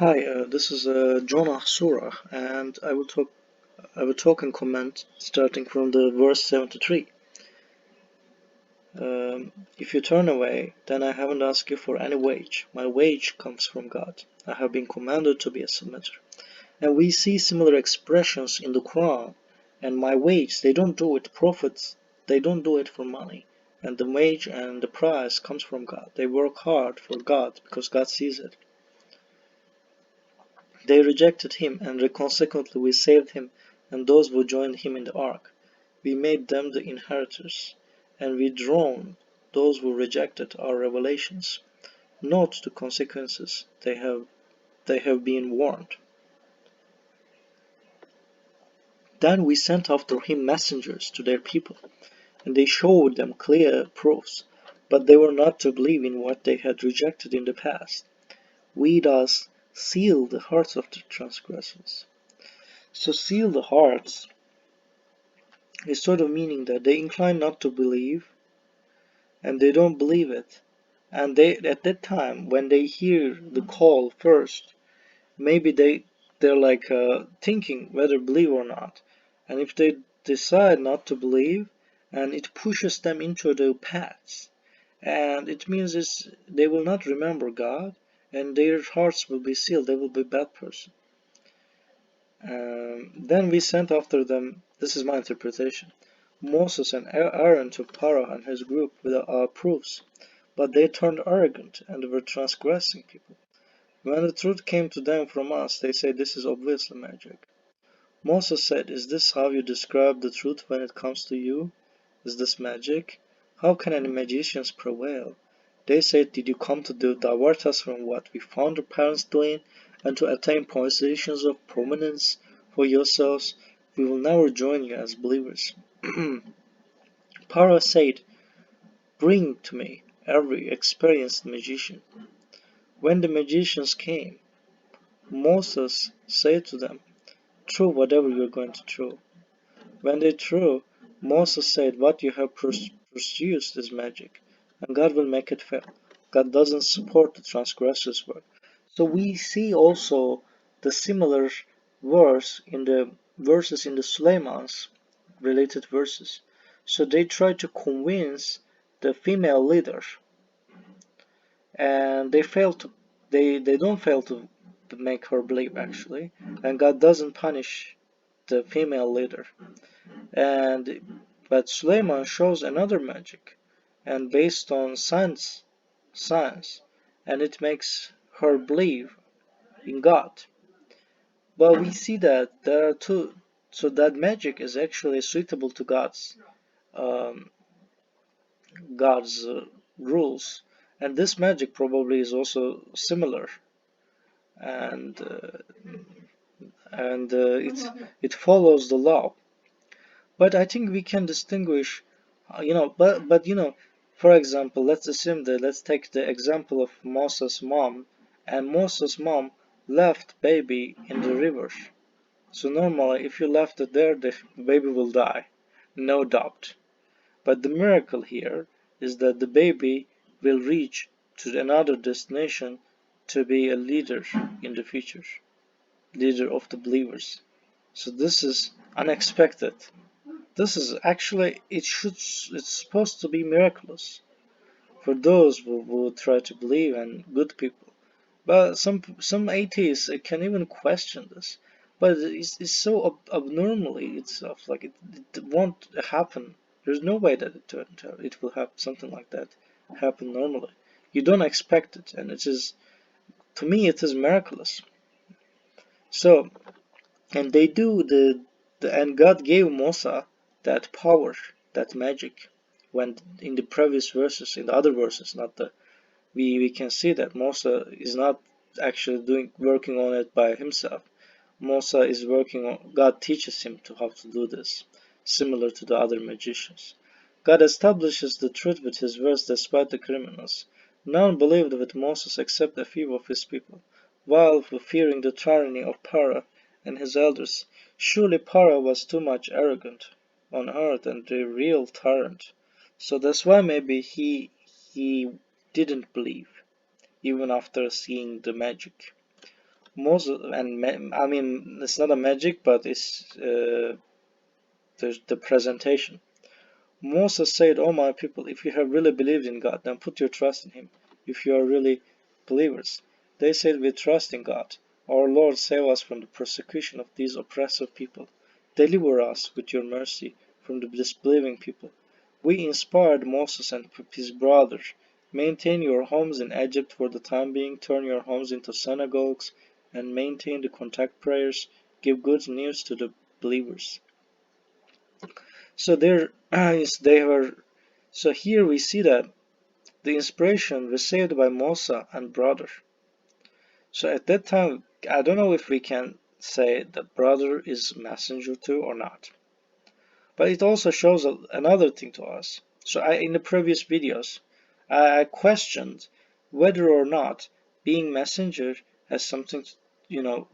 Hi, this is Jonah Surah, and I will talk and comment starting from the verse 73. If you turn away, then I haven't asked you for any wage. My wage comes from God. I have been commanded to be a submitter. And we see similar expressions in the Quran. And my wage, they don't do it. Prophets, they don't do it for money. And the wage and the price comes from God. They work hard for God because God sees it. They rejected him, and consequently we saved him and those who joined him in the ark. We made them the inheritors, and we drowned those who rejected our revelations. Note the consequences. They have been warned. Then we sent after him messengers to their people, and they showed them clear proofs, but they were not to believe in what they had rejected in the past. We thus seal the hearts of the transgressors. So seal the hearts is sort of meaning that they incline not to believe and they don't believe it. And they at that time when they hear the call first, maybe they're like thinking whether believe or not. And if they decide not to believe, and it pushes them into the paths, and it means they will not remember God, and their hearts will be sealed. They will be bad person. Then we sent after them. This is my interpretation. Moses and Aaron to Pharaoh and his group with our proofs, but they turned arrogant and were transgressing people. When the truth came to them from us, they said, "This is obviously magic." Moses said, "Is this how you describe the truth when it comes to you? Is this magic? How can any magicians prevail?" They said, "Did you come to divert us from what we found our parents doing and to attain positions of prominence for yourselves? We will never join you as believers." Pharaoh said, "Bring to me every experienced magician." When the magicians came, Moses said to them, "Throw whatever you are going to throw." When they threw, Moses said, "What you have produced is magic, and God will make it fail." God doesn't support the transgressor's work. So we see also the similar verses in the Suleiman's related verses. So they try to convince the female leader, and they don't fail to make her believe actually, and God doesn't punish the female leader. But Suleiman shows another magic, and based on science, and it makes her believe in God. But we see that there are two, so that magic is actually suitable to um, God's rules, and this magic probably is also similar, and it follows the law. But I think we can distinguish, for example, let's take the example of Moses' mom, and Moses' mom left baby in the river. So normally, if you left it there, the baby will die, no doubt. But the miracle here is that the baby will reach to another destination to be a leader in the future, leader of the believers. So this is unexpected. This is actually it's supposed to be miraculous for those who try to believe and good people. But some atheists can even question this. But it's so abnormally itself. Like it won't happen. There's no way that it will have something like that happen normally. You don't expect it, and it is, to me it is miraculous. So, and they do and God gave Musa that power, that magic. When in the previous verses, in the other verses, not the we can see that Musa is not actually working on it by himself. Musa is working on, God teaches him to how to do this, similar to the other magicians. God establishes the truth with his words despite the criminals. None believed with Moses except a few of his people, while fearing the tyranny of Pharaoh and his elders. Surely Pharaoh was too much arrogant on earth and the real tyrant. So that's why maybe he didn't believe, even after seeing the magic. Moses and I mean it's not a magic, but it's the presentation. Moses said, "O my people, if you have really believed in God, then put your trust in Him. If you are really believers." They said, "We trust in God. Our Lord, save us from the persecution of these oppressive people. Deliver us with your mercy from the disbelieving people." We inspired Moses and his brothers. Maintain your homes in Egypt for the time being, turn your homes into synagogues, and maintain the contact prayers. Give good news to the believers. So there is they were. So here we see that the inspiration received by Musa and brother. So at that time, I don't know if we can say that brother is messenger too or not. But it also shows another thing to us. So in the previous videos, I questioned whether or not being messenger has something, you know,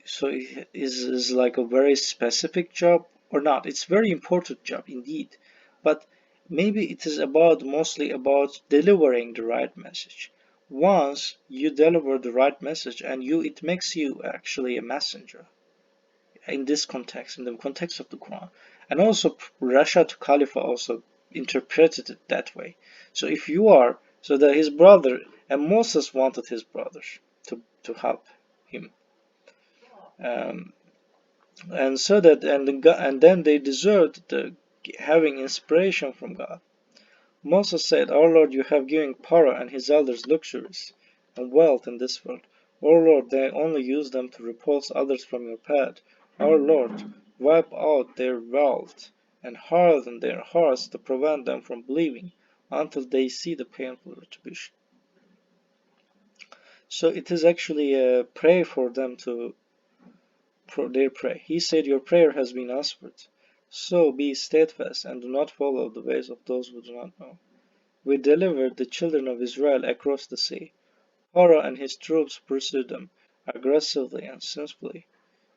so it is like a very specific job or not. It's very important job indeed, but maybe it is about mostly about delivering the right message. Once you deliver the right message, and it makes you actually a messenger in this context, in the context of the Quran. And also Rashad Khalifa also interpreted it that way. So if you are, so that his brother, and Moses wanted his brother to help him. Um, and so that and then they deserved having inspiration from God. Moses said, "Our Lord, you have given Paro and his elders luxuries and wealth in this world. Our Lord, they only use them to repulse others from your path. Our Lord, wipe out their wealth and harden their hearts to prevent them from believing until they see the painful retribution." So it is actually a prayer for them to their prayer. He said, "Your prayer has been answered. So be steadfast and do not follow the ways of those who do not know." We delivered the children of Israel across the sea. Pharaoh and his troops pursued them, aggressively and sinfully.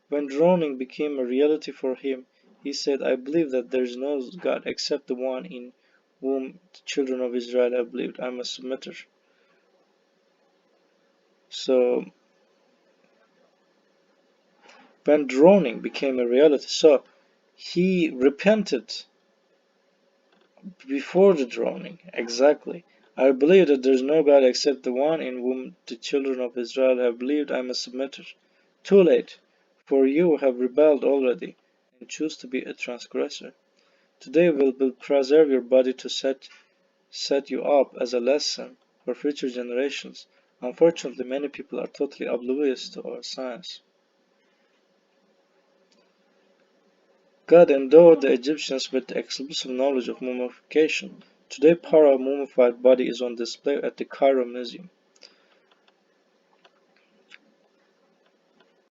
When drowning became a reality for him, he said, "I believe that there is no God except the one in whom the children of Israel have believed. I am a submitter." So, when drowning became a reality, so he repented before the drowning, exactly. "I believe that there is no God except the one in whom the children of Israel have believed. I am a submitter." Too late, for you have rebelled already, and choose to be a transgressor. Today will preserve your body to set you up as a lesson for future generations. Unfortunately, many people are totally oblivious to our science. God endowed the Egyptians with the exclusive knowledge of mummification. Today, Pharaoh's mummified body is on display at the Cairo Museum.